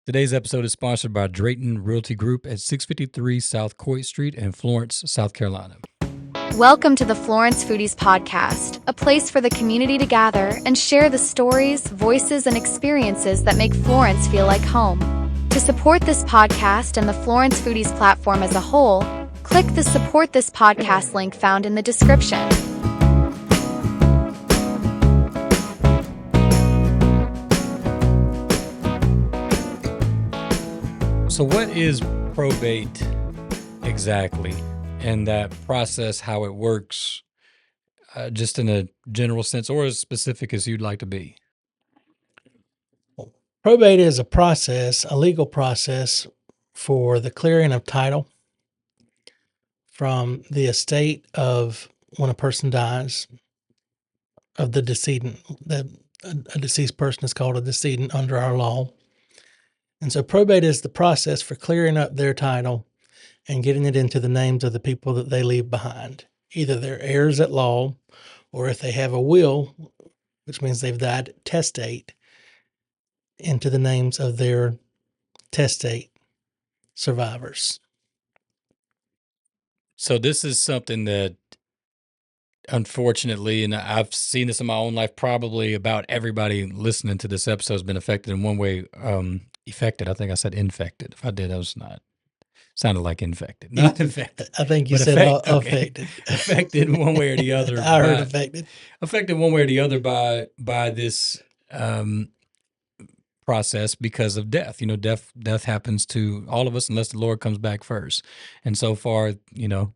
Today's episode is sponsored by Drayton Realty Group at 653 South Coit Street in Florence, South Carolina. Welcome to the Florence Foodies Podcast, a place for the community to gather and share the stories, voices, and experiences that make Florence feel like home. To support this podcast and the Florence Foodies platform as a whole, click the Support This Podcast link found in the description. So what is probate exactly, and that process, how it works, just in a general sense or as specific as you'd like to be? Probate is a process, a legal process for the clearing of title from the estate of when a person dies, of the decedent. A deceased person is called a decedent under our law. And so probate is the process for clearing up their title and getting it into the names of the people that they leave behind, either their heirs at law, or if they have a will, which means they've died testate, into the names of their testate survivors. So this is something that, unfortunately, and I've seen this in my own life, probably about everybody listening to this episode has been affected in one way. Affected. I think I said infected. If I did, I was not. Sounded like infected. Not infected. I think you but said affected. Affected one way or the other. I heard affected. Affected one way or the other by this process because of death. You know, death happens to all of us unless the Lord comes back first. And so far, you know,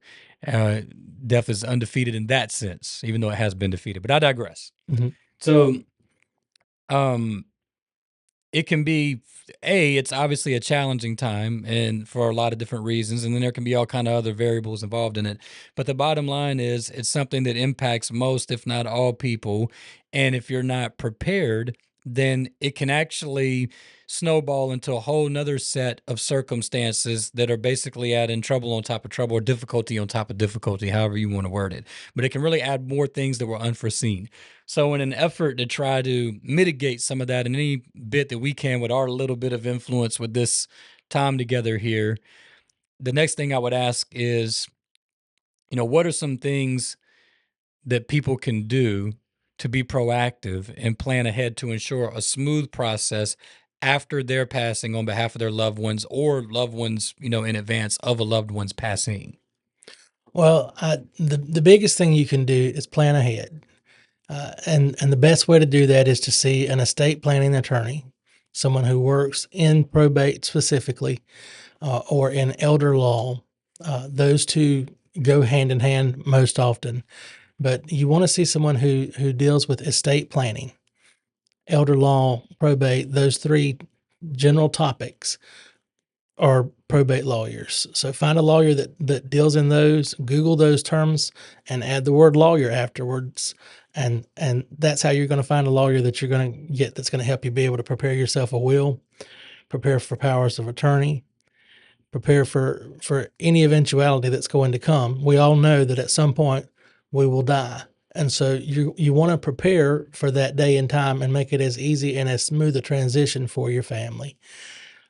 death is undefeated in that sense, even though it has been defeated. But I digress. Mm-hmm. So, it can be, it's obviously a challenging time and for a lot of different reasons. And then there can be all kind of other variables involved in it. But the bottom line is it's something that impacts most, if not all people. And if you're not prepared, then it can actually snowball into a whole nother set of circumstances that are basically adding trouble on top of trouble or difficulty on top of difficulty, however you want to word it. But it can really add more things that were unforeseen. So in an effort to try to mitigate some of that in any bit that we can with our little bit of influence with this time together here, the next thing I would ask is, you know, what are some things that people can do to be proactive and plan ahead to ensure a smooth process after their passing on behalf of their loved ones or loved ones, you know, in advance of a loved one's passing? Well, the biggest thing you can do is plan ahead. And the best way to do that is to see an estate planning attorney, someone who works in probate specifically, or in elder law. Those two go hand in hand most often. But you want to see someone who deals with estate planning, elder law, probate. Those three general topics are probate lawyers. So find a lawyer that deals in those, Google those terms, and add the word lawyer afterwards. And that's how you're going to find a lawyer that you're going to get that's going to help you be able to prepare yourself a will, prepare for powers of attorney, prepare for any eventuality that's going to come. We all know that at some point we will die. And so you want to prepare for that day and time and make it as easy and as smooth a transition for your family.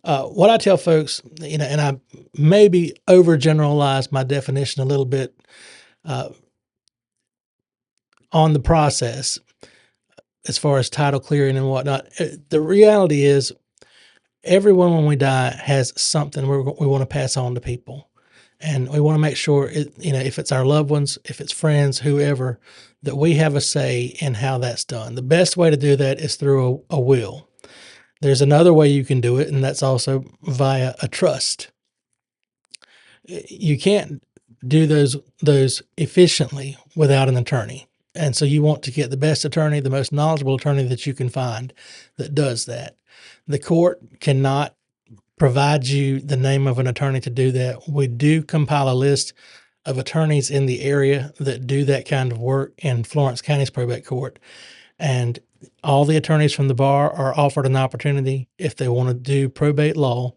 What I tell folks, you know, and I maybe overgeneralize my definition a little bit on the process as far as title clearing and whatnot. The reality is everyone when we die has something we want to pass on to people. And we want to make sure, if it's our loved ones, if it's friends, whoever, that we have a say in how that's done. The best way to do that is through a will. There's another way you can do it, and that's also via a trust. You can't do those efficiently without an attorney. And so you want to get the best attorney, the most knowledgeable attorney that you can find that does that. The court cannot provide you the name of an attorney to do that. We do compile a list of attorneys in the area that do that kind of work in Florence County's probate court. And all the attorneys from the bar are offered an opportunity, if they want to do probate law,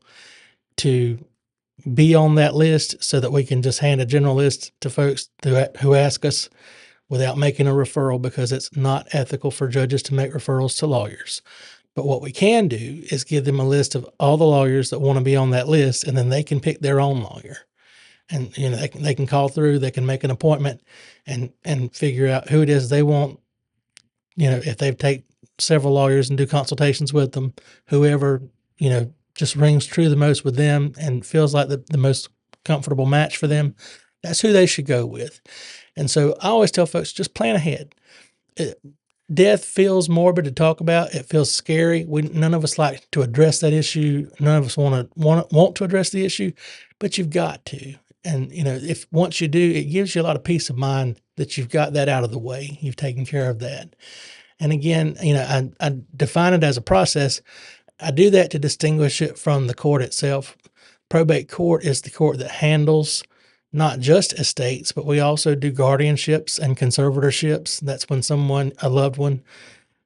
to be on that list so that we can just hand a general list to folks who ask us without making a referral, because it's not ethical for judges to make referrals to lawyers. But what we can do is give them a list of all the lawyers that want to be on that list, and then they can pick their own lawyer. And they can call through, they can make an appointment, and figure out who it is they want. If they take several lawyers and do consultations with them, whoever just rings true the most with them and feels like the most comfortable match for them, that's who they should go with. And so I always tell folks, just plan ahead. Death feels morbid to talk about. It feels scary. None of us like to address that issue. None of us want to address the issue, but you've got to. And if once you do, it gives you a lot of peace of mind that you've got that out of the way. You've taken care of that. And again, I define it as a process. I do that to distinguish it from the court itself. Probate court is the court that handles not just estates, but we also do guardianships and conservatorships. That's when a loved one,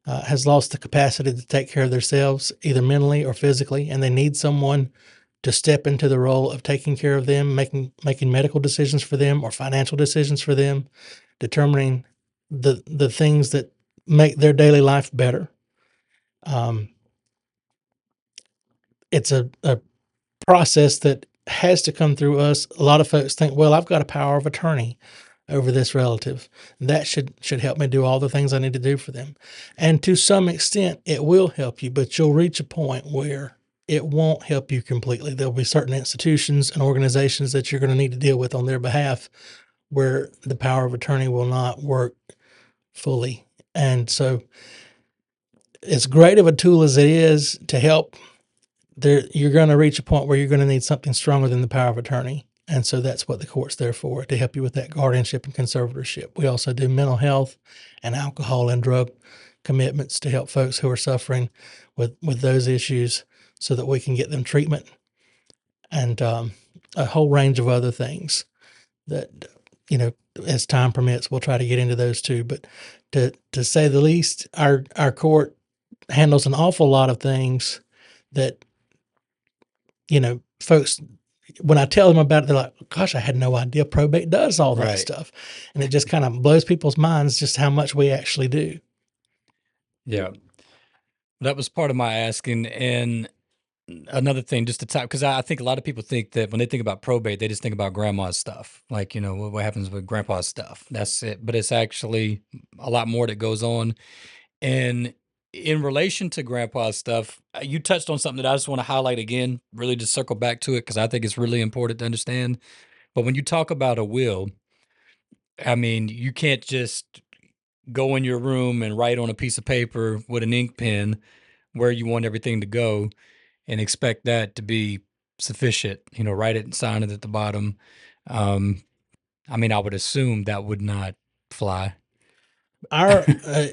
has lost the capacity to take care of themselves, either mentally or physically, and they need someone to step into the role of taking care of them, making medical decisions for them or financial decisions for them, determining the things that make their daily life better. It's a process that has to come through us. A lot of folks think, well, I've got a power of attorney over this relative. That should help me do all the things I need to do for them. And to some extent, it will help you, but you'll reach a point where it won't help you completely. There'll be certain institutions and organizations that you're going to need to deal with on their behalf where the power of attorney will not work fully. And so as great of a tool as it is to help, you're going to reach a point where you're going to need something stronger than the power of attorney. And so that's what the court's there for, to help you with that guardianship and conservatorship. We also do mental health and alcohol and drug commitments to help folks who are suffering with those issues so that we can get them treatment, and a whole range of other things that, as time permits, we'll try to get into those too. But to say the least, our court handles an awful lot of things that, folks, when I tell them about it, they're like, gosh, I had no idea probate does all that Right. stuff. And it just kind of blows people's minds just how much we actually do. Yeah. That was part of my asking. And another thing, just to talk, because I think a lot of people think that when they think about probate, they just think about grandma's stuff. Like, what happens with grandpa's stuff. That's it. But it's actually a lot more that goes on. And in relation to grandpa's stuff, you touched on something that I just want to highlight again, really just circle back to it, because I think it's really important to understand. But when you talk about a will, I mean, you can't just go in your room and write on a piece of paper with an ink pen where you want everything to go and expect that to be sufficient. Write it and sign it at the bottom. I mean, I would assume that would not fly. Our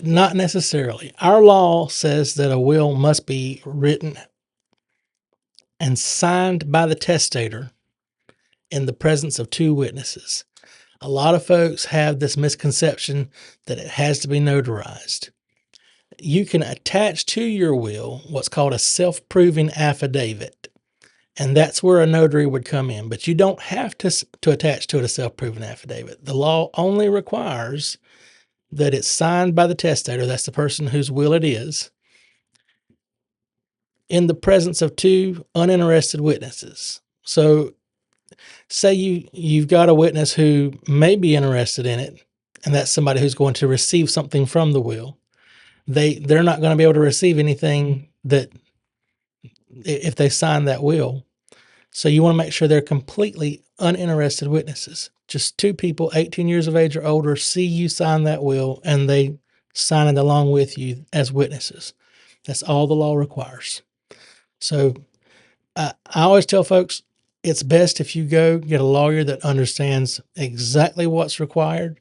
not necessarily. Our law says that a will must be written and signed by the testator in the presence of two witnesses. A lot of folks have this misconception that it has to be notarized. You can attach to your will what's called a self-proving affidavit, and that's where a notary would come in. But you don't have to attach to it a self-proving affidavit. The law only requires that it's signed by the testator, that's the person whose will it is, in the presence of two uninterested witnesses. So say you've got a witness who may be interested in it, and that's somebody who's going to receive something from the will. They're not going to be able to receive anything that if they sign that will. So you want to make sure they're completely uninterested witnesses. Just two people, 18 years of age or older, see you sign that will, and they sign it along with you as witnesses. That's all the law requires. So I always tell folks, it's best if you go get a lawyer that understands exactly what's required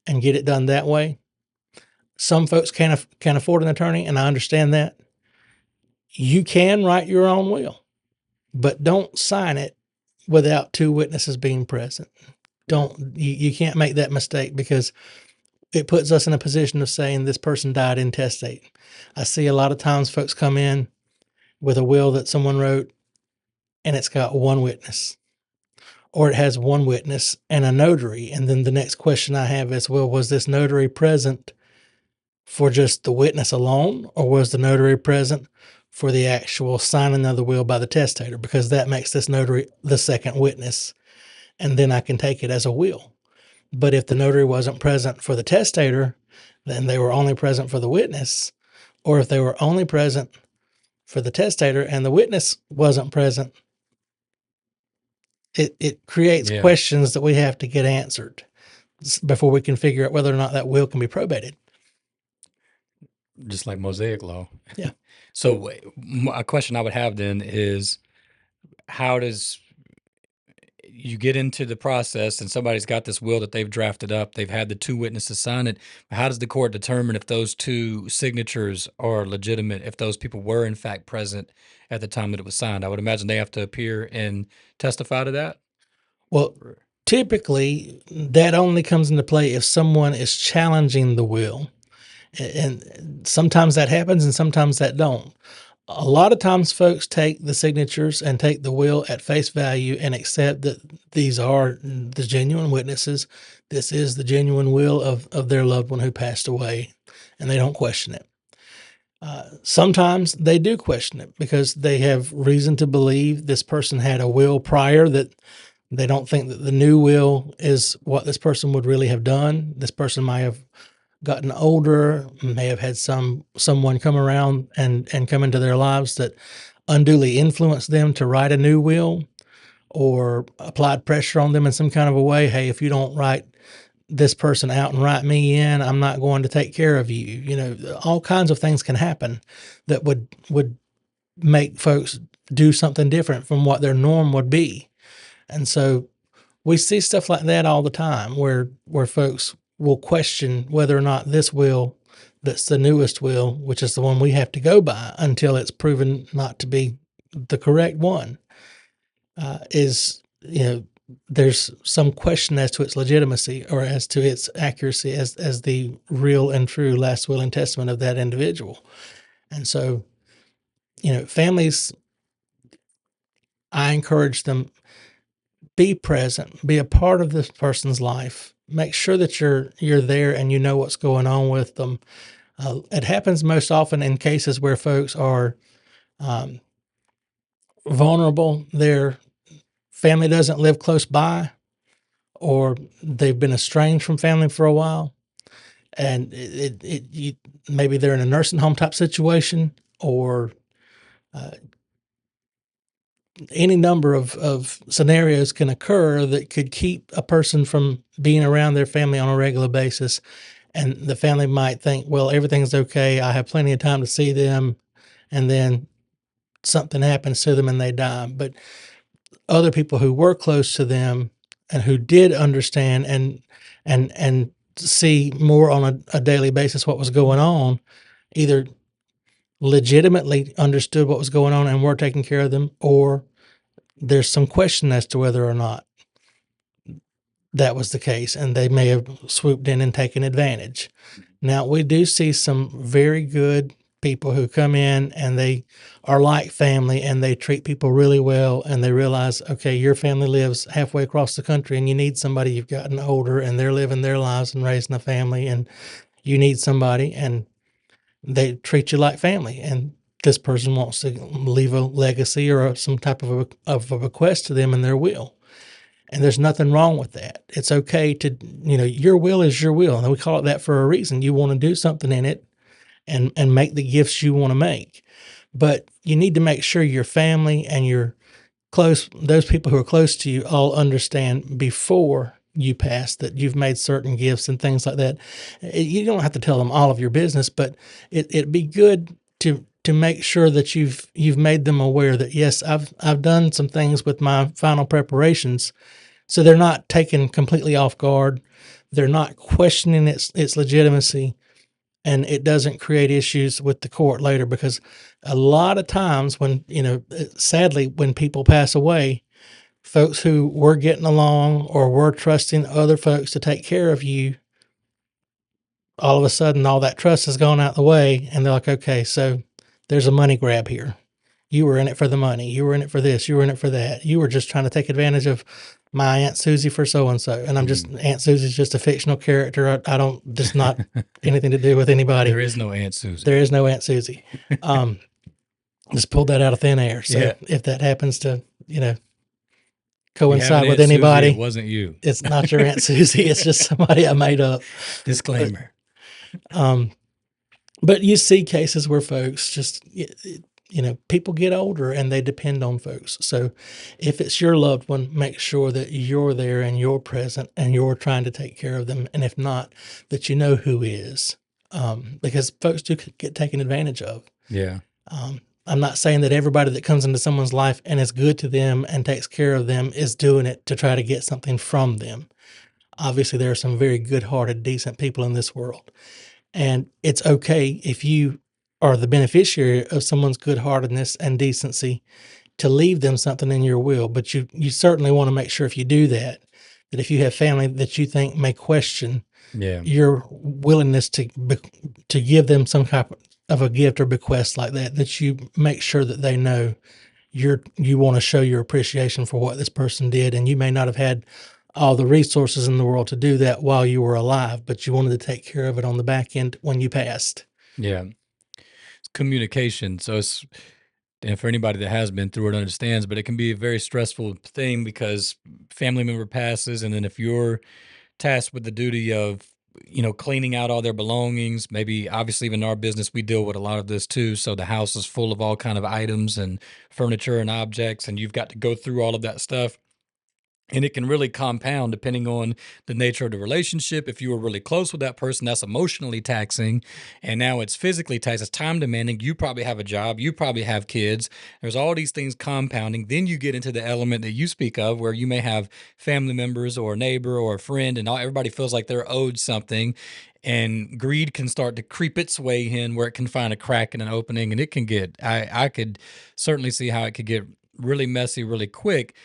and get it done that way. Some folks can't afford an attorney, and I understand that. You can write your own will, but don't sign it without two witnesses being present. You can't make that mistake, because it puts us in a position of saying this person died intestate. I see a lot of times folks come in with a will that someone wrote, and it's got one witness, or it has one witness and a notary. And then the next question I have is, well, was this notary present for just the witness alone, or was the notary present for the actual signing of the will by the testator? Because that makes this notary the second witness, and then I can take it as a will. But if the notary wasn't present for the testator, then they were only present for the witness. Or if they were only present for the testator and the witness wasn't present, it creates Yeah. questions that we have to get answered before we can figure out whether or not that will can be probated. Just like Mosaic law. Yeah. So a question I would have then is, how does you get into the process and somebody's got this will that they've drafted up, they've had the two witnesses sign it. How does the court determine if those two signatures are legitimate, if those people were in fact present at the time that it was signed? I would imagine they have to appear and testify to that. Well, typically that only comes into play if someone is challenging the will. And sometimes that happens and sometimes that don't. A lot of times folks take the signatures and take the will at face value and accept that these are the genuine witnesses. This is the genuine will of their loved one who passed away, and they don't question it. Sometimes they do question it because they have reason to believe this person had a will prior that they don't think that the new will is what this person would really have done. This person might have gotten older, may have had someone come around and come into their lives that unduly influenced them to write a new will, or applied pressure on them in some kind of a way. Hey, if you don't write this person out and write me in, I'm not going to take care of you. You know, all kinds of things can happen that would make folks do something different from what their norm would be. And so we see stuff like that all the time where folks will question whether or not this will, that's the newest will, which is the one we have to go by until it's proven not to be the correct one, is, you know, there's some question as to its legitimacy or as to its accuracy as the real and true last will and testament of that individual. And so, you know, families, I encourage them, be present, be a part of this person's life. Make sure that you're there and you know what's going on with them. It happens most often in cases where folks are vulnerable. Their family doesn't live close by, or they've been estranged from family for a while, and maybe they're in a nursing home type situation, or any number of scenarios can occur that could keep a person from being around their family on a regular basis. And the family might think, well, everything's okay. I have plenty of time to see them. And then something happens to them and they die. But other people who were close to them and who did understand and see more on a daily basis what was going on, either legitimately understood what was going on and were taking care of them, or there's some question as to whether or not that was the case, and they may have swooped in and taken advantage. Now, we do see some very good people who come in and they are like family and they treat people really well, and they realize, okay, your family lives halfway across the country and you need somebody. You've gotten older and they're living their lives and raising a family, and you need somebody, and they treat you like family. And this person wants to leave a legacy or some type of a bequest to them in their will. And there's nothing wrong with that. It's okay to, you know, your will is your will. And we call it that for a reason. You want to do something in it and make the gifts you want to make. But you need to make sure your family and your those people who are close to you all understand before you pass that you've made certain gifts and things like that. You don't have to tell them all of your business, but it'd be good to make sure that you've made them aware that, yes, I've done some things with my final preparations, so they're not taken completely off guard. They're not questioning its legitimacy, and it doesn't create issues with the court later. Because a lot of times when, you know, sadly, when people pass away, folks who were getting along or were trusting other folks to take care of you, all of a sudden all that trust has gone out the way, and they're like, okay, so there's a money grab here. You were in it for the money. You were in it for this. You were in it for that. You were just trying to take advantage of my Aunt Susie for so and so. And I'm just Aunt Susie's just a fictional character. I don't just not anything to do with anybody. There is no Aunt Susie. There is no Aunt Susie. Just pulled that out of thin air. So Yeah. if that happens to You have an coincide with Aunt Susie, anybody, it wasn't you. it's not your Aunt Susie. It's just somebody I made up. Disclaimer. But you see cases where folks just, people get older and they depend on folks. So if it's your loved one, make sure that you're there and you're present and you're trying to take care of them. And if not, that you know who is, because folks do get taken advantage of. Yeah. I'm not saying that everybody that comes into someone's life and is good to them and takes care of them is doing it to try to get something from them. Obviously, there are some very good-hearted, decent people in this world. And it's okay if you are the beneficiary of someone's good-heartedness and decency to leave them something in your will. But you certainly want to make sure if you do that if you have family that you think may question your willingness to give them some type of a gift or bequest like that, that you make sure that they know you want to show your appreciation for what this person did. And you may not have had all the resources in the world to do that while you were alive, but you wanted to take care of it on the back end when you passed. Yeah. It's communication. So and for anybody that has been through it understands, but it can be a very stressful thing because family member passes. And then if you're tasked with the duty of, cleaning out all their belongings, maybe obviously even in our business, we deal with a lot of this too. So the house is full of all kind of items and furniture and objects, and you've got to go through all of that stuff. And it can really compound depending on the nature of the relationship. If you were really close with that person, that's emotionally taxing. And now it's physically taxing. It's time demanding. You probably have a job. You probably have kids. There's all these things compounding. Then you get into the element that you speak of where you may have family members or a neighbor or a friend, and everybody feels like they're owed something. And greed can start to creep its way in where it can find a crack and an opening. And it can get, I could certainly see how it could get really messy really quick.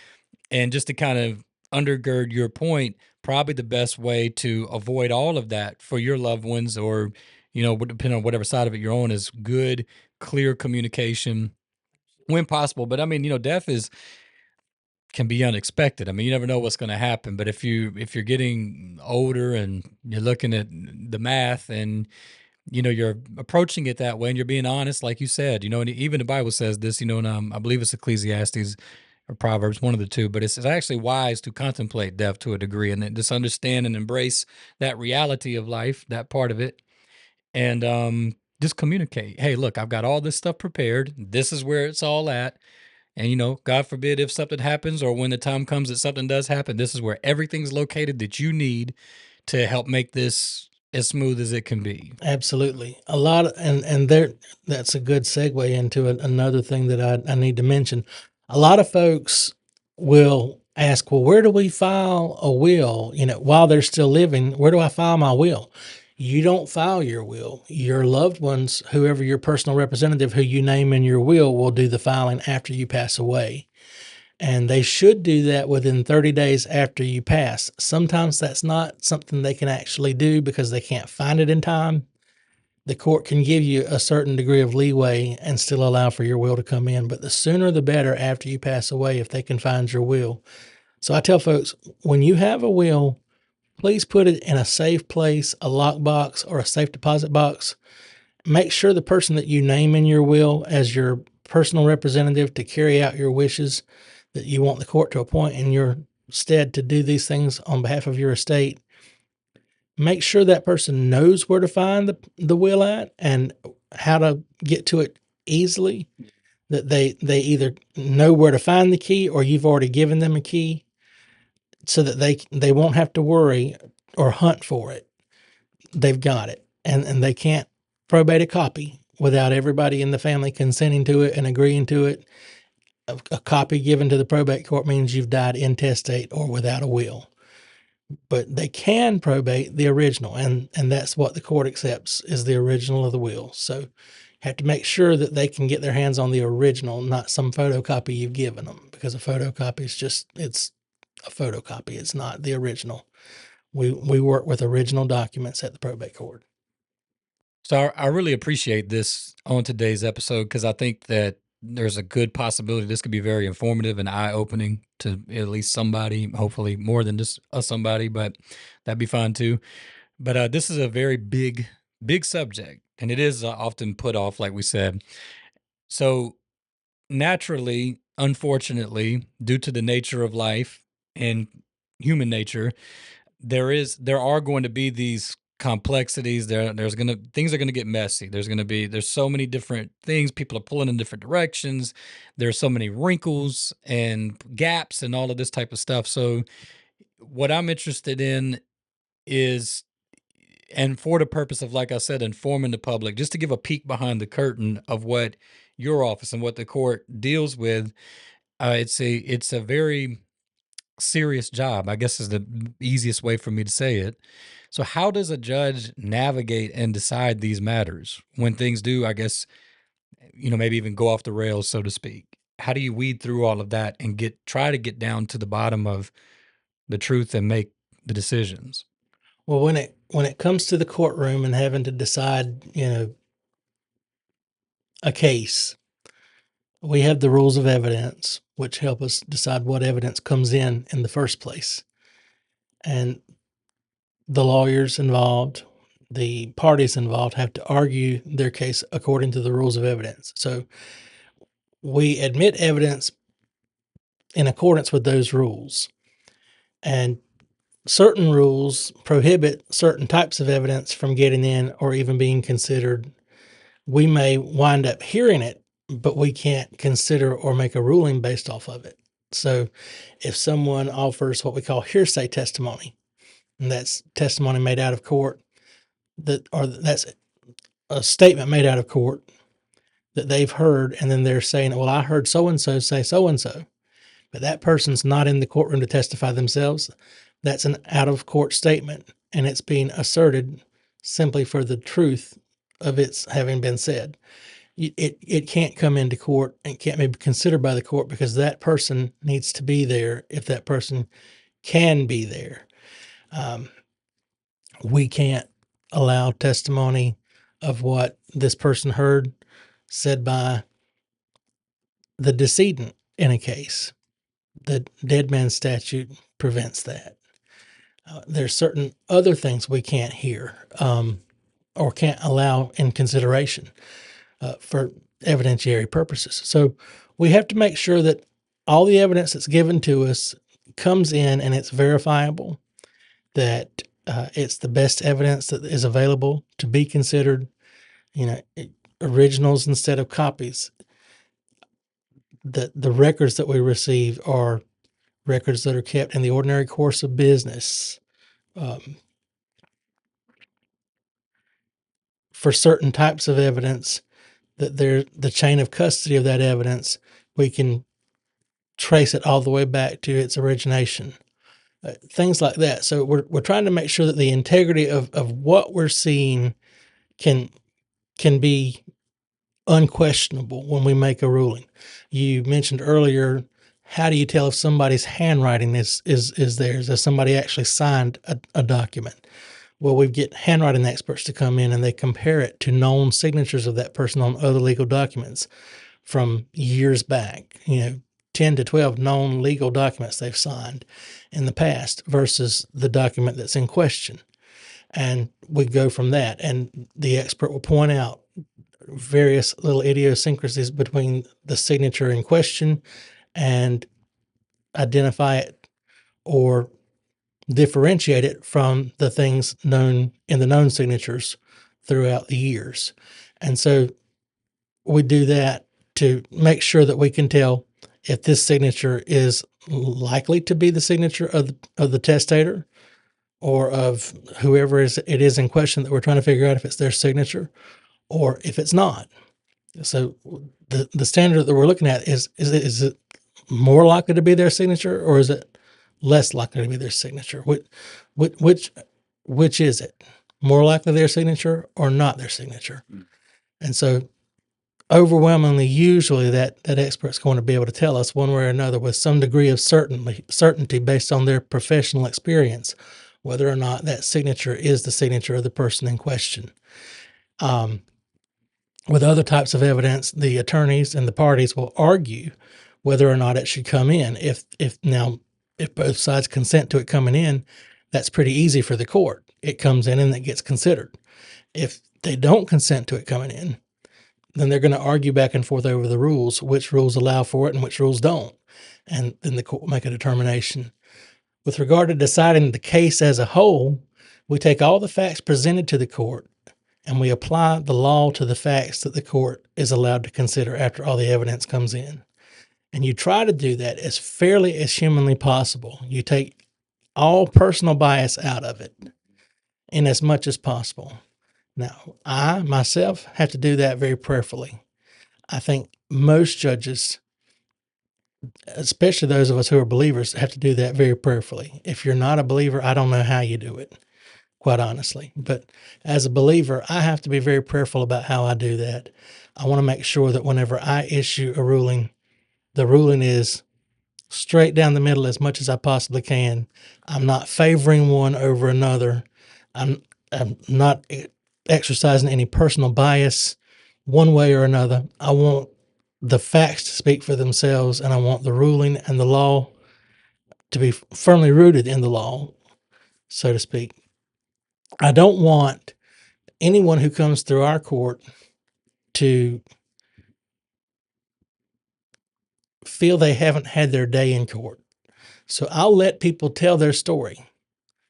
And just to kind of undergird your point, probably the best way to avoid all of that for your loved ones, or, depending on whatever side of it you're on, is good, clear communication when possible. But I mean, death can be unexpected. I mean, you never know what's going to happen. But if you're getting older and you're looking at the math and you're approaching it that way and you're being honest, like you said, and even the Bible says this, and I believe it's Ecclesiastes or Proverbs, one of the two, but it's actually wise to contemplate death to a degree and just understand and embrace that reality of life, that part of it, and just communicate. Hey, look, I've got all this stuff prepared. This is where it's all at. And, God forbid if something happens or when the time comes that something does happen, this is where everything's located that you need to help make this as smooth as it can be. Absolutely. A lot of, and there, that's a good segue into another thing that I need to mention. A lot of folks will ask, well, where do we file a will? While they're still living, where do I file my will? You don't file your will. Your loved ones, whoever your personal representative who you name in your will do the filing after you pass away. And they should do that within 30 days after you pass. Sometimes that's not something they can actually do because they can't find it in time. The court can give you a certain degree of leeway and still allow for your will to come in, but the sooner the better after you pass away if they can find your will. So I tell folks, when you have a will, please put it in a safe place, a lockbox or a safe deposit box. Make sure the person that you name in your will as your personal representative to carry out your wishes that you want the court to appoint in your stead to do these things on behalf of your estate. Make sure that person knows where to find the will at and how to get to it easily, that they either know where to find the key or you've already given them a key so that they won't have to worry or hunt for it. They've got it. And they can't probate a copy without everybody in the family consenting to it and agreeing to it. A copy given to the probate court means you've died intestate or without a will. But they can probate the original, and that's what the court accepts is the original of the will. So you have to make sure that they can get their hands on the original, not some photocopy you've given them, because a photocopy is it's a photocopy. It's not the original. We work with original documents at the probate court. So I really appreciate this on today's episode because I think that there's a good possibility this could be very informative and eye-opening to at least somebody, hopefully more than just a somebody, but that'd be fine too. But this is a very big subject, and it is often put off, like we said. So naturally, unfortunately, due to the nature of life and human nature, there are going to be these complexities. There's gonna things are gonna get messy. There's so many different things. People are pulling in different directions. There's so many wrinkles and gaps and all of this type of stuff. So what I'm interested in is, and for the purpose of, like I said, informing the public, just to give a peek behind the curtain of what your office and what the court deals with. It's a very serious job, I guess, is the easiest way for me to say it. So how does a judge navigate and decide these matters when things do, I guess, maybe even go off the rails, so to speak? How do you weed through all of that and try to get down to the bottom of the truth and make the decisions? Well, when it comes to the courtroom and having to decide, a case, we have the rules of evidence, which help us decide what evidence comes in the first place. And the lawyers involved, the parties involved have to argue their case according to the rules of evidence. So we admit evidence in accordance with those rules. And certain rules prohibit certain types of evidence from getting in or even being considered. We may wind up hearing it, but we can't consider or make a ruling based off of it. So if someone offers what we call hearsay testimony, and that's testimony made out of court, that's a statement made out of court that they've heard, and then they're saying, well, I heard so-and-so say so-and-so, but that person's not in the courtroom to testify themselves. That's an out-of-court statement, and it's being asserted simply for the truth of its having been said. It can't come into court and can't be considered by the court because that person needs to be there if that person can be there. We can't allow testimony of what this person heard said by the decedent in a case. The dead man statute prevents that. There's certain other things we can't hear or can't allow in consideration for evidentiary purposes. So we have to make sure that all the evidence that's given to us comes in and it's verifiable, that it's the best evidence that is available to be considered, originals instead of copies. The records that we receive are records that are kept in the ordinary course of business. For certain types of evidence, that the chain of custody of that evidence, we can trace it all the way back to its origination. Things like that. So we're trying to make sure that the integrity of what we're seeing can be unquestionable when we make a ruling. You mentioned earlier, how do you tell if somebody's handwriting is theirs? Has somebody actually signed a document? Well, we get handwriting experts to come in and they compare it to known signatures of that person on other legal documents from years back, 10 to 12 known legal documents they've signed in the past versus the document that's in question. And we go from that. And the expert will point out various little idiosyncrasies between the signature in question and identify it or differentiate it from the things known in the known signatures throughout the years. And so we do that to make sure that we can tell if this signature is likely to be the signature of the testator or of whoever it is in question that we're trying to figure out if it's their signature or if it's not. So the standard that we're looking at is it more likely to be their signature or is it less likely to be their signature? Which is it? More likely their signature or not their signature? And so overwhelmingly, usually that expert's going to be able to tell us one way or another with some degree of certainty based on their professional experience, whether or not that signature is the signature of the person in question. with other types of evidence, the attorneys and the parties will argue whether or not it should come in. If both sides consent to it coming in, that's pretty easy for the court. It comes in and it gets considered. If they don't consent to it coming in, then they're going to argue back and forth over the rules, which rules allow for it and which rules don't. And then the court will make a determination. With regard to deciding the case as a whole, we take all the facts presented to the court and we apply the law to the facts that the court is allowed to consider after all the evidence comes in. And you try to do that as fairly as humanly possible. You take all personal bias out of it in as much as possible. Now, I myself have to do that very prayerfully. I think most judges, especially those of us who are believers, have to do that very prayerfully. If you're not a believer, I don't know how you do it, quite honestly. But as a believer, I have to be very prayerful about how I do that. I want to make sure that whenever I issue a ruling, the ruling is straight down the middle as much as I possibly can. I'm not favoring one over another. I'm not exercising any personal bias one way or another. I want the facts to speak for themselves, and I want the ruling and the law to be firmly rooted in the law, so to speak. I don't want anyone who comes through our court to feel they haven't had their day in court. So I'll let people tell their story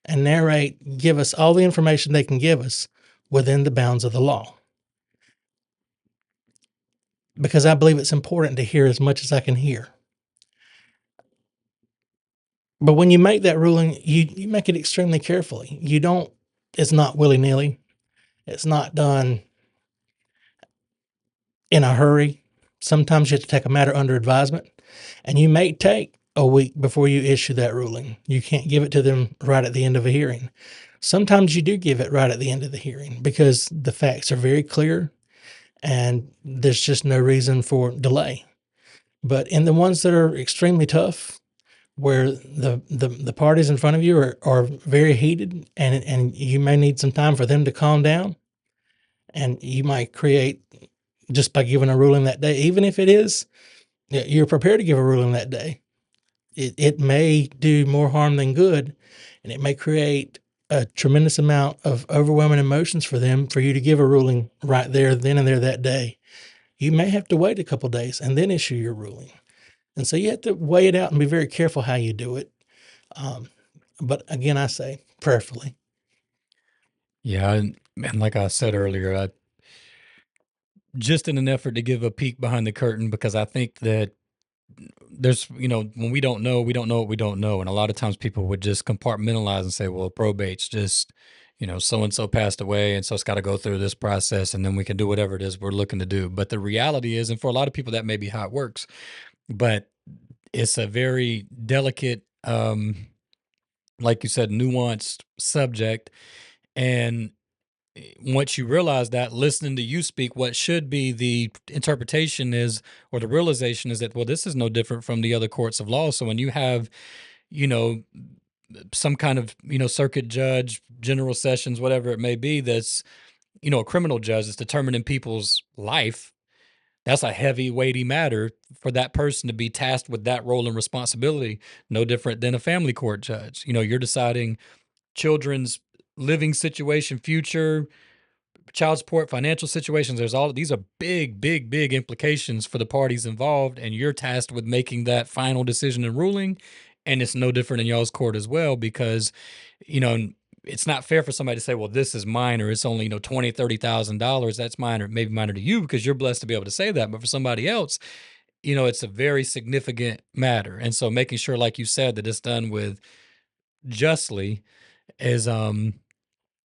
and narrate, give us all the information they can give us within the bounds of the law. Because I believe it's important to hear as much as I can hear. But when you make that ruling, you make it extremely carefully. It's not willy-nilly. It's not done in a hurry. Sometimes you have to take a matter under advisement, and you may take a week before you issue that ruling. You can't give it to them right at the end of a hearing. Sometimes you do give it right at the end of the hearing because the facts are very clear and there's just no reason for delay. But in the ones that are extremely tough, where the parties in front of you are very heated and you may need some time for them to calm down, and you might create, just by giving a ruling that day, even if it is, you're prepared to give a ruling that day, it may do more harm than good, and it may create a tremendous amount of overwhelming emotions for them for you to give a ruling right there, then and there that day. You may have to wait a couple days and then issue your ruling. And so you have to weigh it out and be very careful how you do it. But again, I say prayerfully. Yeah, and like I said earlier, just in an effort to give a peek behind the curtain, because I think that there's, when we don't know what we don't know. And a lot of times people would just compartmentalize and say, well, probate's just, so and so passed away. And so it's got to go through this process and then we can do whatever it is we're looking to do. But the reality is, and for a lot of people, that may be how it works, but it's a very delicate, like you said, nuanced subject. And once you realize that, listening to you speak, what should be the interpretation is, or the realization is that, well, this is no different from the other courts of law. So when you have, you know, some kind of, circuit judge, general sessions, whatever it may be, that's, a criminal judge that's determining people's life, that's a heavy, weighty matter for that person to be tasked with that role and responsibility. No different than a family court judge. You're deciding children's living situation, future, child support, financial situations. These are big, big, big implications for the parties involved, and you're tasked with making that final decision and ruling. And it's no different in y'all's court as well, because, it's not fair for somebody to say, well, this is minor. It's only, $20,000, $30,000. That's minor, maybe minor to you because you're blessed to be able to say that. But for somebody else, it's a very significant matter. And so making sure, like you said, that it's done with justly is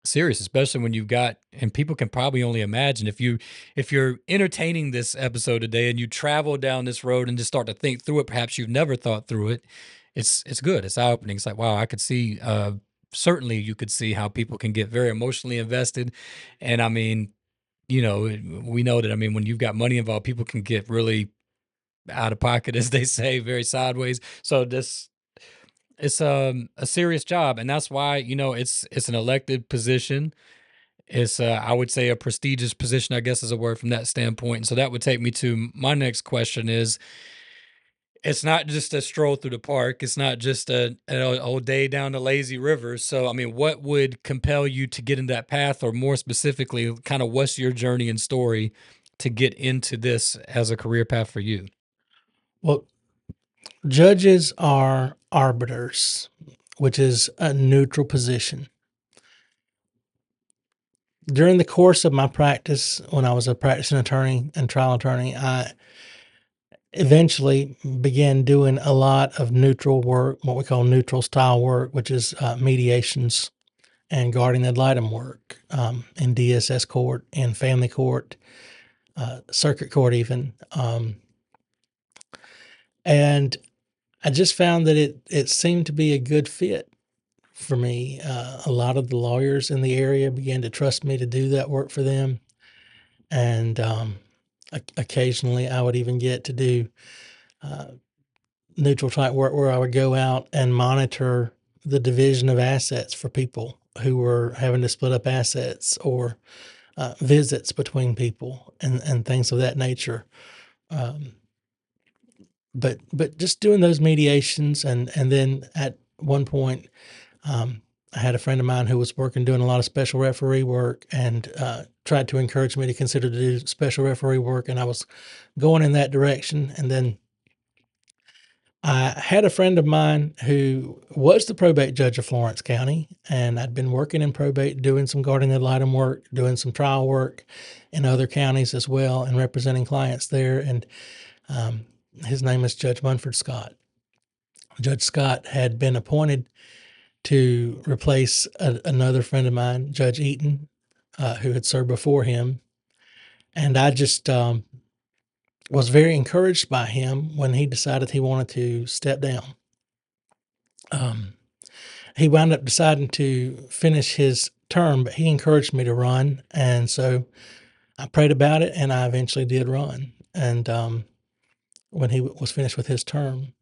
serious, especially when you've got, and people can probably only imagine, if you're entertaining this episode today and you travel down this road and just start to think through it, perhaps you've never thought through it. It's good. It's eye-opening. It's like, wow, I could see, certainly you could see how people can get very emotionally invested. And I mean, we know that, I mean, when you've got money involved, people can get really out of pocket, as they say, very sideways. So it's a serious job, and that's why, it's an elected position. It's, I would say, a prestigious position, I guess is a word from that standpoint. And so that would take me to my next question is, it's not just a stroll through the park. It's not just an old day down the lazy river. So, I mean, what would compel you to get in that path, or more specifically, kind of what's your journey and story to get into this as a career path for you? Well, judges are arbiters, which is a neutral position. During the course of my practice, when I was a practicing attorney and trial attorney, I eventually began doing a lot of neutral work, what we call neutral style work, which is mediations and guardian ad litem work in DSS court, in family court, circuit court, even. And I just found that it seemed to be a good fit for me. A lot of the lawyers in the area began to trust me to do that work for them. And occasionally I would even get to do uh, neutral type work where I would go out and monitor the division of assets for people who were having to split up assets, or visits between people, and things of that nature. Um, but just doing those mediations, and then at one point, I had a friend of mine who was working doing a lot of special referee work, and tried to encourage me to consider to do special referee work, and I was going in that direction. And then I had a friend of mine who was the probate judge of Florence County, and I'd been working in probate, doing some guardian ad litem work, doing some trial work in other counties as well, and representing clients there. And um, his name is Judge Munford Scott. Judge Scott had been appointed to replace another friend of mine, Judge Eaton, who had served before him. And I just was very encouraged by him when he decided he wanted to step down. Um, he wound up deciding to finish his term, but he encouraged me to run. And so I prayed about it, and I eventually did run. And when he was finished with his term,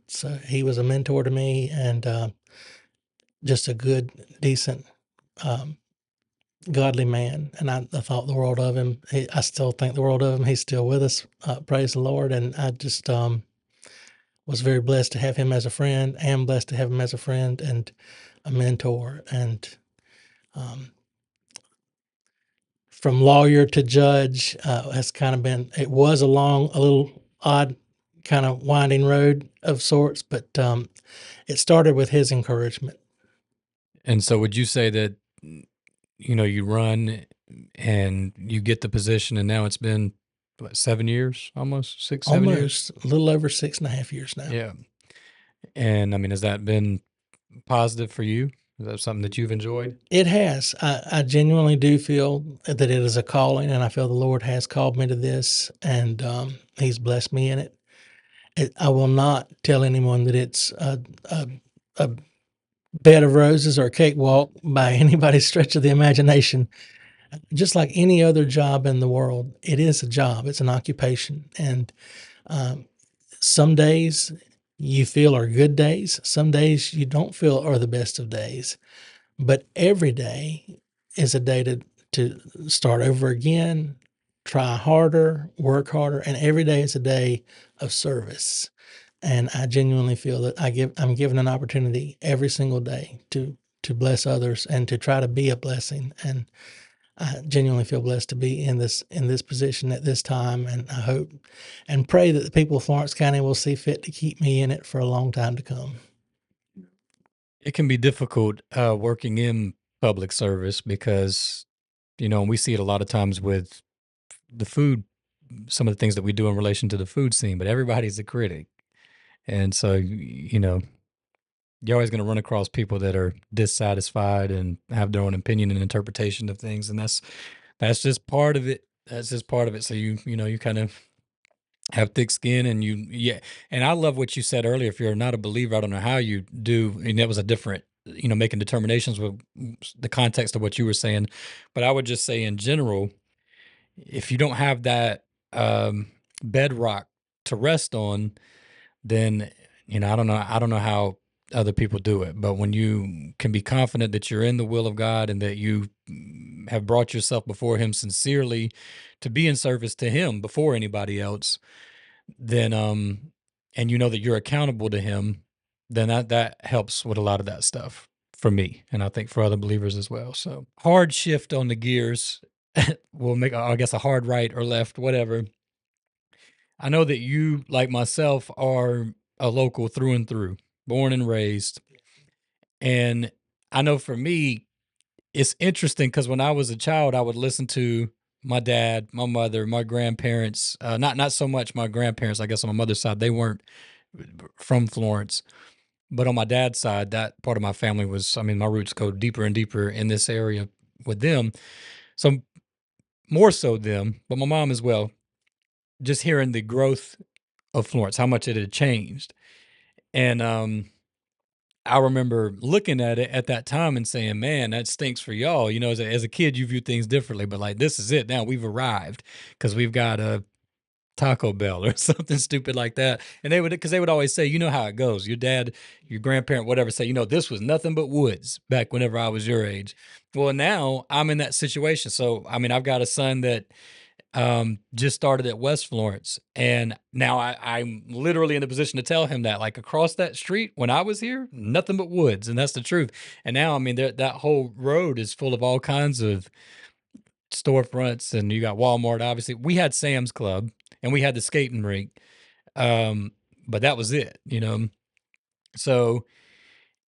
so he was a mentor to me, and just a good, decent, um, godly man. And I thought the world of him. I still think the world of him. He's still with us. Praise the Lord. And I just was very blessed to have him as a friend. Am blessed to have him as a friend and a mentor. And um, from lawyer to judge has kind of been. It was a little odd, kind of winding road of sorts, but it started with his encouragement. And so would you say that, you run and you get the position, and now it's been what, 7 years, almost 6, 7 years? Almost a little over 6.5 years now. Yeah. And I mean, has that been positive for you? Is that something that you've enjoyed? It has. I genuinely do feel that it is a calling, and I feel the Lord has called me to this, and He's blessed me in it. I will not tell anyone that it's a bed of roses or a cakewalk by anybody's stretch of the imagination. Just like any other job in the world, it is a job. It's an occupation, and um, some days you feel are good days. Some days you don't feel are the best of days. But every day is a day to start over again, try harder, work harder, and every day is a day of service. And I genuinely feel that I'm given an opportunity every single day to bless others and to try to be a blessing. And I genuinely feel blessed to be in this position at this time. And I hope and pray that the people of Florence County will see fit to keep me in it for a long time to come. It can be difficult working in public service because, and we see it a lot of times with the food, some of the things that we do in relation to the food scene, but everybody's a critic. And so, you're always going to run across people that are dissatisfied and have their own opinion and interpretation of things. And that's just part of it. That's just part of it. So you kind of have thick skin, and yeah. And I love what you said earlier. If you're not a believer, I don't know how you do. And that was a different, making determinations with the context of what you were saying. But I would just say in general, if you don't have that bedrock to rest on, then, I don't know how other people do it. But when you can be confident that you're in the will of God and that you have brought yourself before Him sincerely to be in service to Him before anybody else, then and you know that you're accountable to Him, then that helps with a lot of that stuff for me, and I think for other believers as well. So hard shift on the gears will make, I guess, a hard right or left, whatever. I know that you, like myself, are a local through and through, born and raised. And I know for me, it's interesting because when I was a child, I would listen to my dad, my mother, my grandparents. Not so much my grandparents, I guess on my mother's side, they weren't from Florence. But on my dad's side, that part of my family was, I mean, my roots go deeper and deeper in this area with them. So more so them, but my mom as well. Just hearing the growth of Florence, how much it had changed. And I remember looking at it at that time and saying, "Man, that stinks for y'all." You know, as a kid, you view things differently, but like, this is it now. We've arrived because we've got a Taco Bell or something stupid like that. And because they would always say, you know how it goes. Your dad, your grandparent, whatever, say, this was nothing but woods back whenever I was your age. Well, now I'm in that situation. So, I mean, I've got a son that just started at West Florence, and now I'm literally in a position to tell him that, like, across that street when I was here, nothing but woods, and that's the truth. And now, I mean, that whole road is full of all kinds of storefronts, and you got Walmart. Obviously, we had Sam's Club, and we had the skating rink, but that was it. So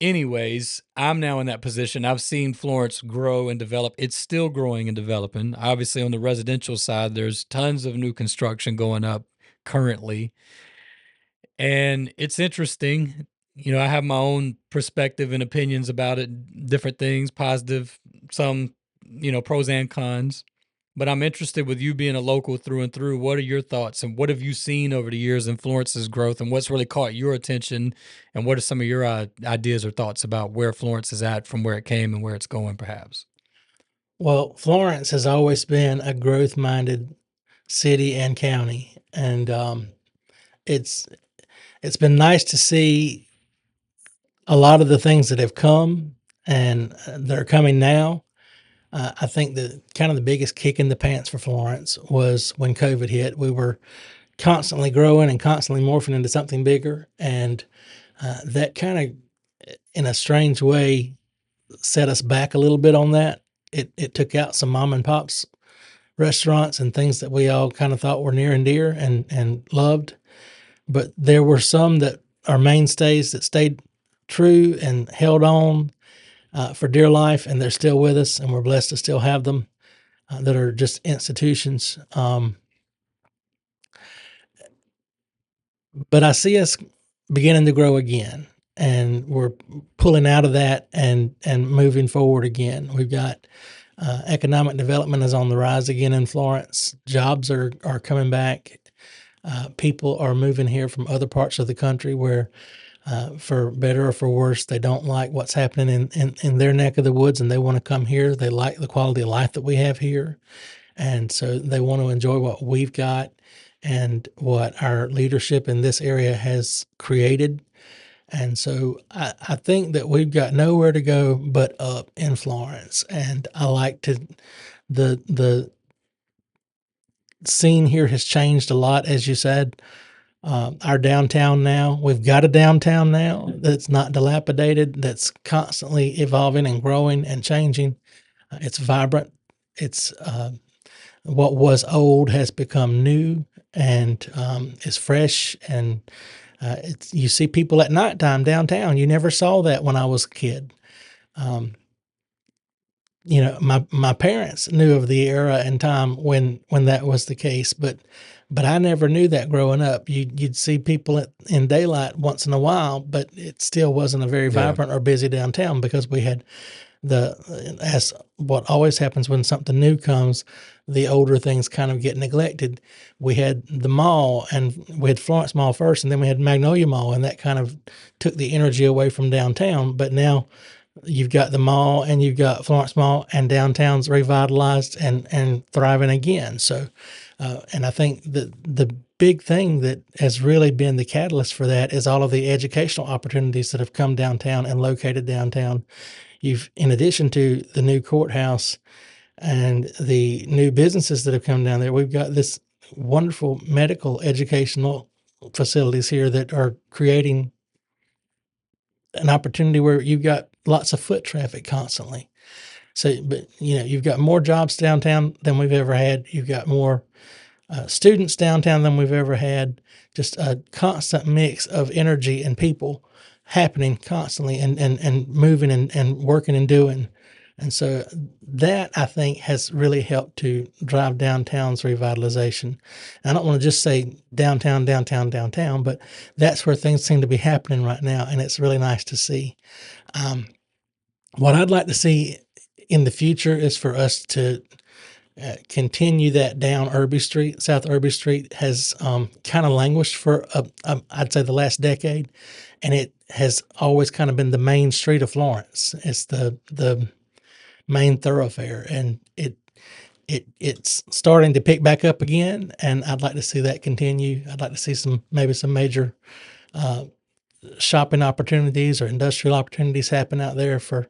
anyways, I'm now in that position. I've seen Florence grow and develop. It's still growing and developing. Obviously, on the residential side, there's tons of new construction going up currently. And it's interesting. I have my own perspective and opinions about it, different things, positive, some, pros and cons. But I'm interested with you being a local through and through. What are your thoughts and what have you seen over the years in Florence's growth and what's really caught your attention? And what are some of your ideas or thoughts about where Florence is at from where it came and where it's going, perhaps? Well, Florence has always been a growth-minded city and county, and it's it's been nice to see a lot of the things that have come and that are coming now. I think that kind of the biggest kick in the pants for Florence was when COVID hit. We were constantly growing and constantly morphing into something bigger, and that kind of, in a strange way, set us back a little bit on that. It took out some mom and pops restaurants and things that we all kind of thought were near and dear and loved. But there were some that are mainstays that stayed true and held on for dear life, and they're still with us, and we're blessed to still have them that are just institutions. But I see us beginning to grow again, and we're pulling out of that and moving forward again. We've got economic development is on the rise again in Florence. Jobs are coming back. People are moving here from other parts of the country where, for better or for worse, they don't like what's happening in their neck of the woods, and they want to come here. They like the quality of life that we have here, and so they want to enjoy what we've got and what our leadership in this area has created. And so I think that we've got nowhere to go but up in Florence. And I like to the scene here has changed a lot, as you said. Our downtown now, we've got a downtown now that's not dilapidated, that's constantly evolving and growing and changing. It's vibrant. It's what was old has become new and is fresh. And you see people at nighttime downtown. You never saw that when I was a kid. My parents knew of the era and time when that was the case, but I never knew that growing up. You'd see people in daylight once in a while, but it still wasn't a very Yeah. vibrant or busy downtown because we had as what always happens when something new comes, the older things kind of get neglected. We had the mall, and we had Florence Mall first, and then we had Magnolia Mall, and that kind of took the energy away from downtown. But now you've got the mall, and you've got Florence Mall, and downtown's revitalized and thriving again. So, and I think that the big thing that has really been the catalyst for that is all of the educational opportunities that have come downtown and located downtown. In addition to the new courthouse and the new businesses that have come down there, we've got this wonderful medical educational facilities here that are creating an opportunity where you've got lots of foot traffic constantly. So, but you've got more jobs downtown than we've ever had. You've got more students downtown than we've ever had. Just a constant mix of energy and people happening constantly and moving and working and doing. And so that, I think, has really helped to drive downtown's revitalization. I don't want to just say downtown, downtown, downtown, but that's where things seem to be happening right now, and it's really nice to see. What I'd like to see in the future is for us to continue that down Irby Street. South Irby Street has kind of languished for, I'd say, the last decade, and it has always kind of been the main street of Florence. It's the main thoroughfare, and it's starting to pick back up again, and I'd like to see that continue. I'd like to see maybe some major shopping opportunities or industrial opportunities happen out there for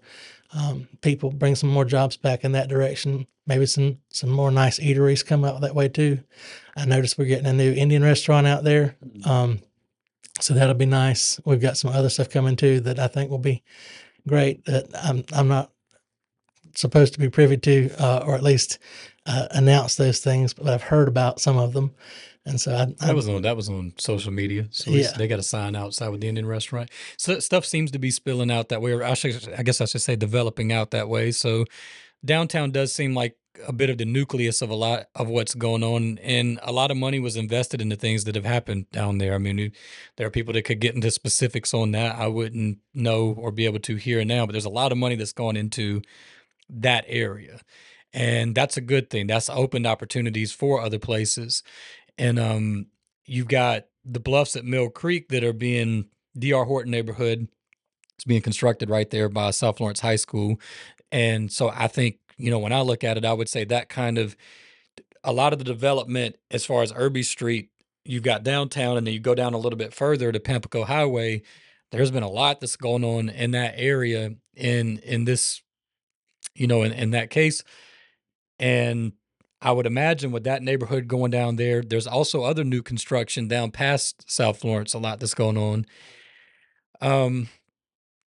people, bring some more jobs back in that direction. Maybe some more nice eateries come out that way too. I noticed we're getting a new Indian restaurant out there. So that'll be nice. We've got some other stuff coming too that I think will be great that I'm not supposed to be privy to, or at least announce those things, but I've heard about some of them. And so that was on social media. So Yeah. they got a sign outside with the Indian restaurant. So stuff seems to be spilling out that way, or I guess I should say developing out that way. So downtown does seem like a bit of the nucleus of a lot of what's going on, and a lot of money was invested in the things that have happened down there. I mean, there are people that could get into specifics on that. I wouldn't know or be able to here and now, but there's a lot of money that's gone into that area, and that's a good thing. That's opened opportunities for other places. And you've got the bluffs at Mill Creek that are being D.R. Horton neighborhood. It's being constructed right there by South Florence High School. And so I think, when I look at it, I would say that kind of a lot of the development as far as Irby Street, you've got downtown, and then you go down a little bit further to Pamplico Highway. There's been a lot that's going on in that area in this, in that case. And I would imagine with that neighborhood going down there, there's also other new construction down past South Florence, a lot that's going on.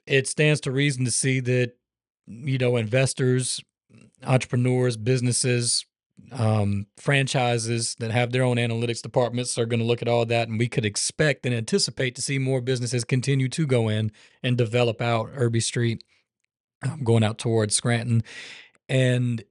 It stands to reason to see that, investors, entrepreneurs, businesses, franchises that have their own analytics departments are going to look at all that, and we could expect and anticipate to see more businesses continue to go in and develop out Irby Street, going out towards Scranton. And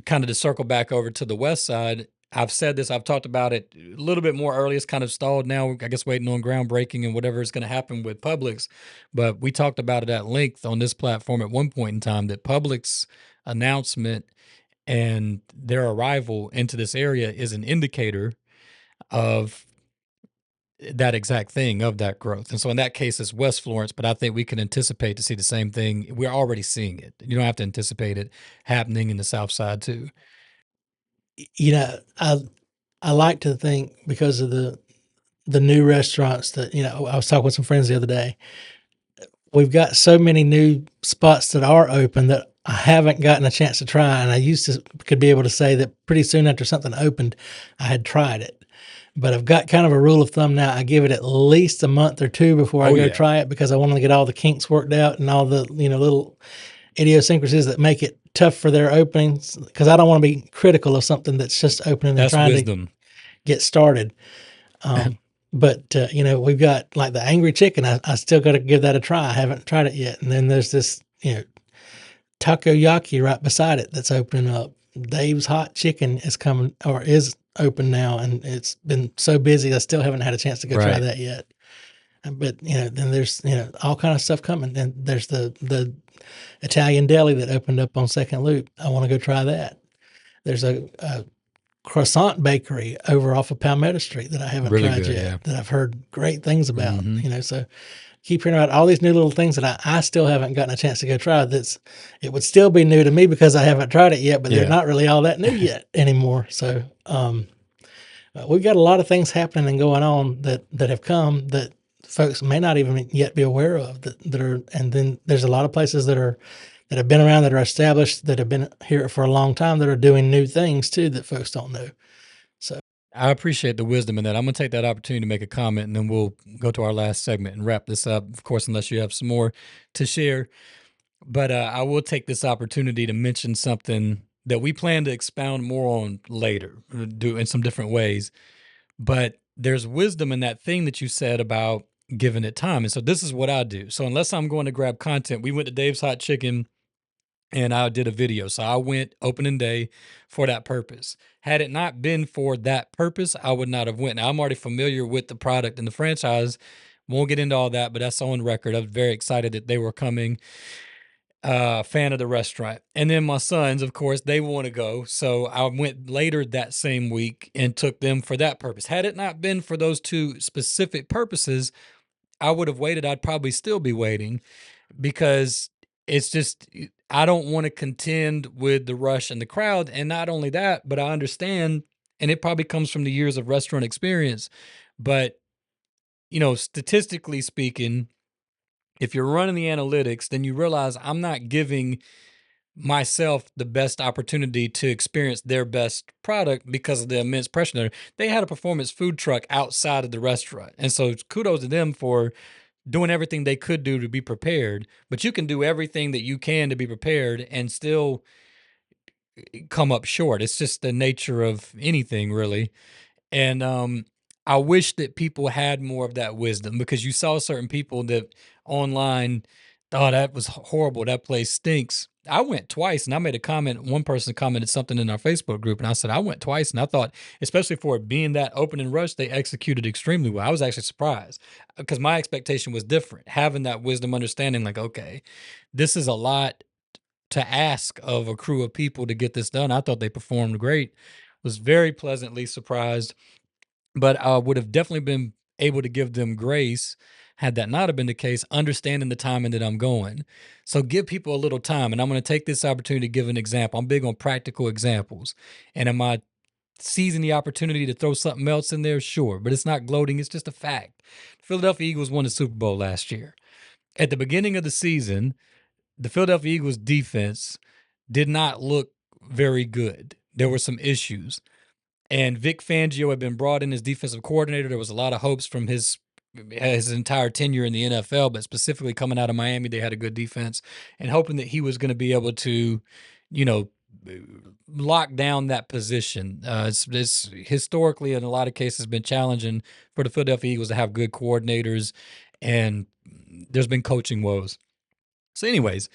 kind of to circle back over to the west side, I've said this, I've talked about it a little bit more early. It's kind of stalled now, I guess, waiting on groundbreaking and whatever is going to happen with Publix. But we talked about it at length on this platform at one point in time, that Publix announcement and their arrival into this area is an indicator of that exact thing, of that growth. And so in that case, it's West Florence, but I think we can anticipate to see the same thing. We're already seeing it. You don't have to anticipate it happening in the South Side too. I like to think, because of the new restaurants that, I was talking with some friends the other day, we've got so many new spots that are open that I haven't gotten a chance to try. And I could be able to say that pretty soon after something opened, I had tried it. But I've got kind of a rule of thumb now. I give it at least a month or two before I go try it, because I want to get all the kinks worked out and all the, little idiosyncrasies that make it tough for their openings, because I don't want to be critical of something that's just opening and trying to get started. But, we've got like the Angry Chicken. I still got to give that a try. I haven't tried it yet. And then there's this, Takoyaki right beside it that's opening up. Dave's Hot Chicken is coming, or is open now, and it's been so busy I still haven't had a chance to go try that yet. But then there's all kind of stuff coming. And there's the Italian deli that opened up on Second Loop. I want to go try that. There's a croissant bakery over off of Palmetto Street that I haven't tried yet, that I've heard great things about. So keep hearing about all these new little things that I still haven't gotten a chance to go try. It would still be new to me because I haven't tried it yet, but they're not really all that new yet anymore. So, we've got a lot of things happening and going on that have come that folks may not even yet be aware of that are, and then there's a lot of places that have been around, that are established, that have been here for a long time, that are doing new things too that folks don't know. So I appreciate the wisdom in that. I'm going to take that opportunity to make a comment, and then we'll go to our last segment and wrap this up. Of course, unless you have some more to share. But I will take this opportunity to mention something that we plan to expound more on later, do in some different ways. But there's wisdom in that thing that you said about giving it time. And so this is what I do. So unless I'm going to grab content, we went to Dave's Hot Chicken and I did a video. So I went opening day for that purpose. Had it not been for that purpose, I would not have went. Now, I'm already familiar with the product and the franchise. Won't get into all that, but that's on record. I was very excited that they were coming. Fan of the restaurant. And then my sons, of course, they want to go. So I went later that same week and took them for that purpose. Had it not been for those two specific purposes, I would have waited. I'd probably still be waiting because it's just, I don't want to contend with the rush and the crowd. And not only that, but I understand, and it probably comes from the years of restaurant experience. But, statistically speaking, if you're running the analytics, then you realize I'm not giving myself the best opportunity to experience their best product because of the immense pressure there. They had a performance food truck outside of the restaurant. And so kudos to them for doing everything they could do to be prepared. But you can do everything that you can to be prepared and still come up short. It's just the nature of anything, really. And I wish that people had more of that wisdom, because you saw certain people that online thought that was horrible. That place stinks. I went twice and I made a comment. One person commented something in our Facebook group, and I said, I went twice. And I thought, especially for it being that opening rush, they executed extremely well. I was actually surprised because my expectation was different. Having that wisdom, understanding, like, okay, this is a lot to ask of a crew of people to get this done. I thought they performed great. Was very pleasantly surprised, but I would have definitely been able to give them grace had that not have been the case, understanding the timing that I'm going. So give people a little time. And I'm going to take this opportunity to give an example. I'm big on practical examples. And am I seizing the opportunity to throw something else in there? Sure. But it's not gloating. It's just a fact. Philadelphia Eagles won the Super Bowl last year. At the beginning of the season, the Philadelphia Eagles defense did not look very good. There were some issues. And Vic Fangio had been brought in as defensive coordinator. There was a lot of hopes from his entire tenure in the NFL, but specifically coming out of Miami, they had a good defense, and hoping that he was going to be able to, you know, lock down that position. It's historically, in a lot of cases, been challenging for the Philadelphia Eagles to have good coordinators, and there's been coaching woes. So anyways,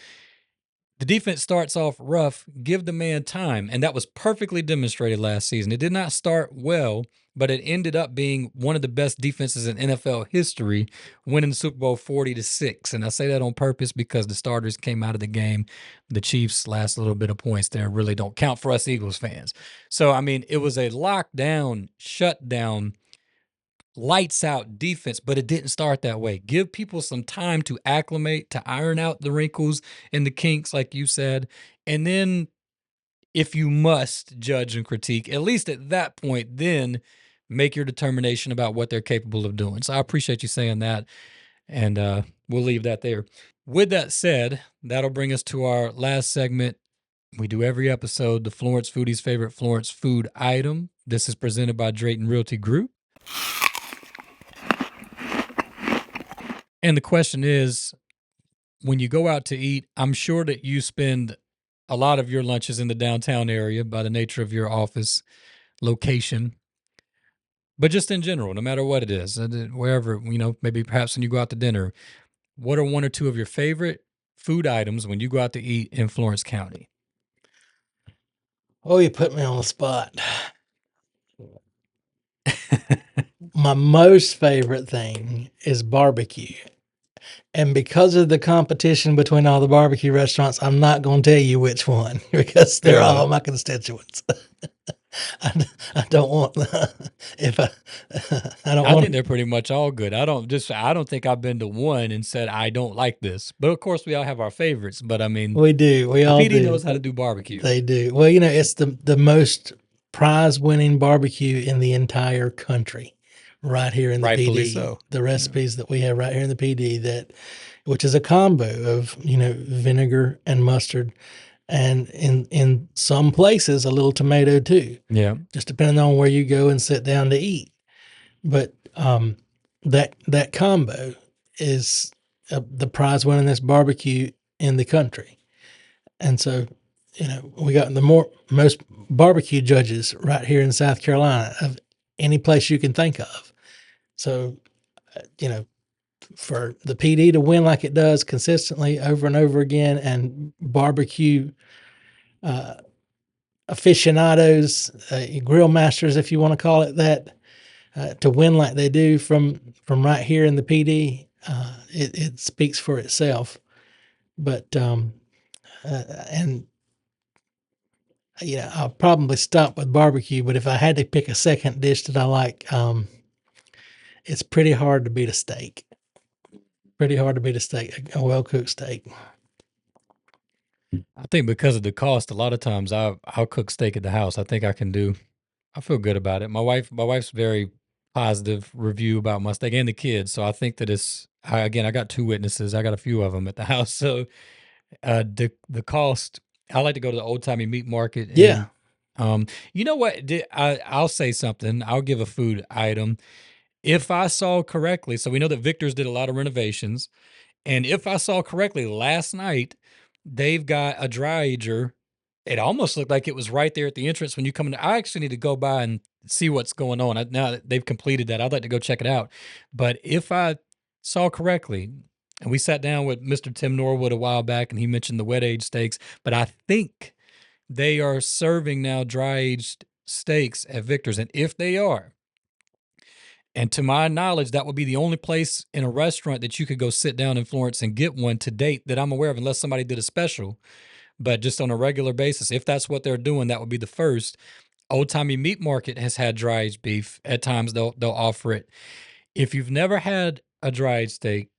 the defense starts off rough, give the man time, and that was perfectly demonstrated last season. It did not start well, but it ended up being one of the best defenses in NFL history, winning the Super Bowl 40-6. And I say that on purpose because the starters came out of the game. The Chiefs' last little bit of points there really don't count for us Eagles fans. So, I mean, it was a lockdown, shutdown, lights out defense, but it didn't start that way. Give people some time to acclimate, to iron out the wrinkles and the kinks, like you said. And then, if you must judge and critique, at least at that point, then make your determination about what they're capable of doing. So I appreciate you saying that. And we'll leave that there. With that said, that'll bring us to our last segment. We do every episode, the Florence Foodie's favorite Florence food item. This is presented by Drayton Realty Group. And the question is, when you go out to eat, I'm sure that you spend a lot of your lunches in the downtown area by the nature of your office location. But just in general, no matter what it is, wherever, maybe perhaps when you go out to dinner, what are one or two of your favorite food items when you go out to eat in Florence County? Oh, you put me on the spot. My most favorite thing is barbecue. And because of the competition between all the barbecue restaurants, I'm not going to tell you which one because they're all my constituents. I don't want if I don't I want. think they're pretty much all good. I don't think I've been to one and said I don't like this. But of course, we all have our favorites. But I mean, We do. We the all PD do. knows how to do barbecue. They do. Well, it's the most prize-winning barbecue in the entire country, right here in the Rightfully PD. so. The Yeah. recipes that we have right here in the PD, which is a combo of, vinegar and mustard, and in some places a little tomato too, Yeah. just depending on where you go and sit down to eat. But that combo is the prize winningest barbecue in the country. And so, we got most barbecue judges right here in South Carolina of any place you can think of. So, you know, for the PD to win like it does consistently over and over again, and barbecue uh, aficionados, grill masters, if you want to call it that, to win like they do from right here in the PD, it speaks for itself. But and I'll probably stop with barbecue. But if I had to pick a second dish that I like, it's pretty hard to beat a steak. Pretty hard to beat a steak, a well cooked steak. I think because of the cost, a lot of times I'll cook steak at the house. I think I feel good about it. My wife's very positive review about my steak and the kids. So I think that again, I got 2 witnesses. I got a few of them at the house. So the cost, I like to go to the old timey meat market. Yeah. And you know what? I'll say something. I'll give a food item. If I saw correctly, so we know that Victor's did a lot of renovations. And if I saw correctly, last night they've got a dry ager. It almost looked like it was right there at the entrance when you come in. I actually need to go by and see what's going on. Now that they've completed that, I'd like to go check it out. But if I saw correctly, and we sat down with Mr. Tim Norwood a while back, and he mentioned the wet aged steaks, but I think they are serving now dry aged steaks at Victor's. And if they are, and to my knowledge, that would be the only place in a restaurant that you could go sit down in Florence and get one to date that I'm aware of, unless somebody did a special. But just on a regular basis, if that's what they're doing, that would be the first. Old Timey Meat Market has had dry aged beef. At times they'll offer it. If you've never had a dry aged steak,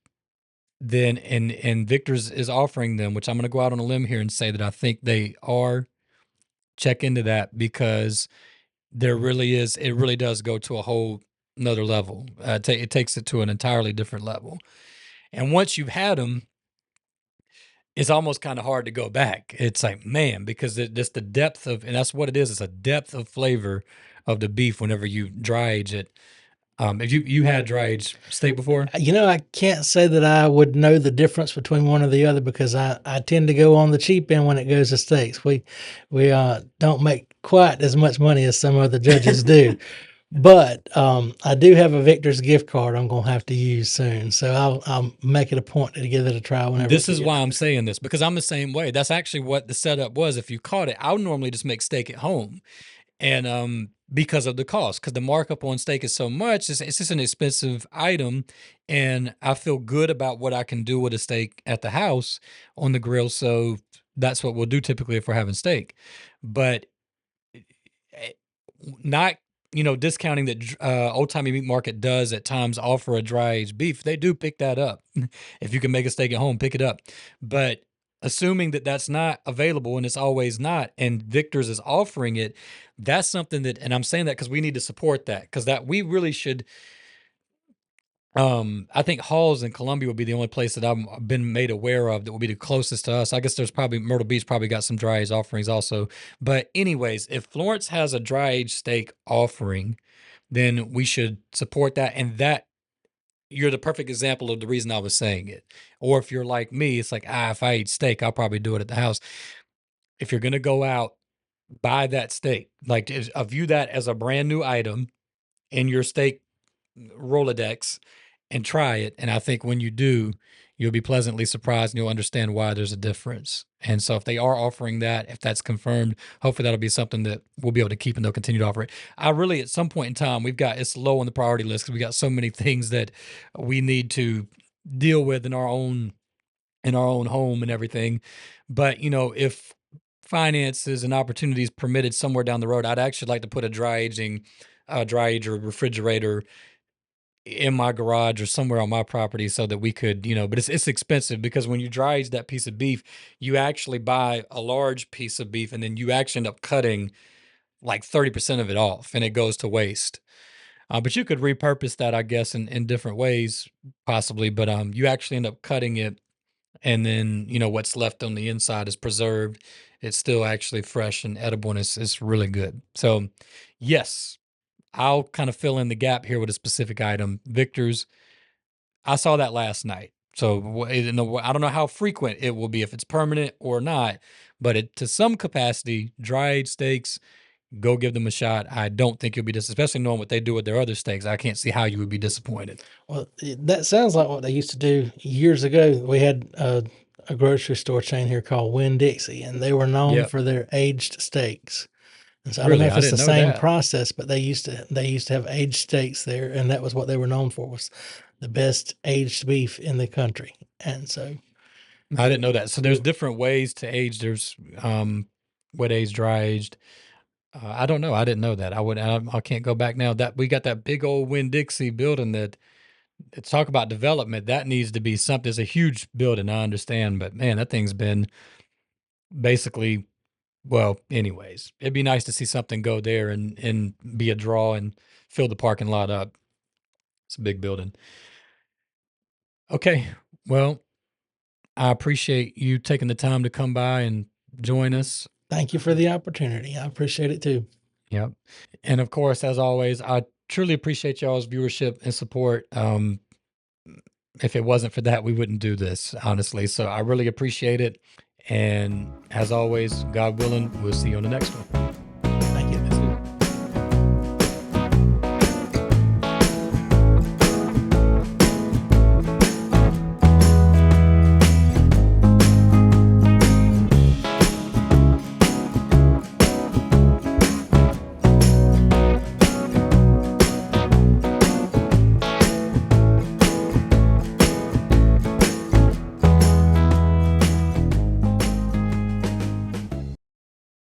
then and Victor's is offering them, which I'm going to go out on a limb here and say that I think they are. Check into that, because it really does go to a whole another level. It takes it to an entirely different level. And once you've had them, it's almost kind of hard to go back. It's like, man, because just the depth of, and that's what it is. It's a depth of flavor of the beef whenever you dry age it. If you had dry aged steak before? I can't say that I would know the difference between one or the other, because I tend to go on the cheap end when it goes to steaks. We don't make quite as much money as some other judges do. But I do have a Victor's gift card I'm gonna have to use soon, so I'll make it a point to give it a try whenever. This is why I'm saying this, because I'm the same way. That's actually what the setup was. If you caught it, I would normally just make steak at home. And because of the cost, because the markup on steak is so much, it's just an expensive item, and I feel good about what I can do with a steak at the house on the grill. So that's what we'll do typically if we're having steak. But eh, not discounting that Old Timey Meat Market does at times offer a dry aged beef. They do pick that up. If you can make a steak at home, pick it up. But assuming that that's not available, and it's always not, and Victor's is offering it, that's something that, and I'm saying that because we need to support that, because that we really should. I think Halls in Columbia would be the only place that I've been made aware of that will be the closest to us. I guess there's probably Myrtle Beach probably got some dry aged offerings also. But anyways, if Florence has a dry aged steak offering, then we should support that. And that, you're the perfect example of the reason I was saying it. Or if you're like me, it's like, if I eat steak, I'll probably do it at the house. If you're gonna go out, buy that steak. Like, view that as a brand new item in your steak Rolodex and try it. And I think when you do, you'll be pleasantly surprised, and you'll understand why there's a difference. And so if they are offering that, if that's confirmed, hopefully that'll be something that we'll be able to keep, and they'll continue to offer it. I really, at some point in time, it's low on the priority list because we got so many things that we need to deal with in our own home and everything. But if finances and opportunities permitted somewhere down the road, I'd actually like to put a dry age or refrigerator in my garage or somewhere on my property, so that we could, but it's expensive, because when you dry age that piece of beef, you actually buy a large piece of beef, and then you actually end up cutting like 30% of it off and it goes to waste. But you could repurpose that, I guess, in different ways, possibly. But you actually end up cutting it, and then what's left on the inside is preserved. It's still actually fresh and edible, and it's really good. So, yes, I'll kind of fill in the gap here with a specific item. Victor's, I saw that last night. So I don't know how frequent it will be, if it's permanent or not, but to some capacity, dried steaks, go give them a shot. I don't think you'll be especially knowing what they do with their other steaks. I can't see how you would be disappointed. Well, that sounds like what they used to do years ago. We had a grocery store chain here called Winn-Dixie, and they were known Yeah, for their aged steaks. And so I don't know really, if I it's the didn't know same that. process, but they used to have aged steaks there, and that was what they were known for, was the best aged beef in the country. And so I it, didn't know that. So there's it different ways to age. There's wet aged, dry aged. I don't know. I didn't know that. I can't go back now. That we got that big old Winn Dixie building that. Talk about development. That needs to be something. It's a huge building, I understand, but man, that thing's been basically, well, anyways, it'd be nice to see something go there and be a draw and fill the parking lot up. It's a big building. Okay. Well, I appreciate you taking the time to come by and join us. Thank you for the opportunity. I appreciate it too. Yep. And of course, as always, I truly appreciate y'all's viewership and support. If it wasn't for that, we wouldn't do this, honestly. So I really appreciate it. And as always, God willing, we'll see you on the next one.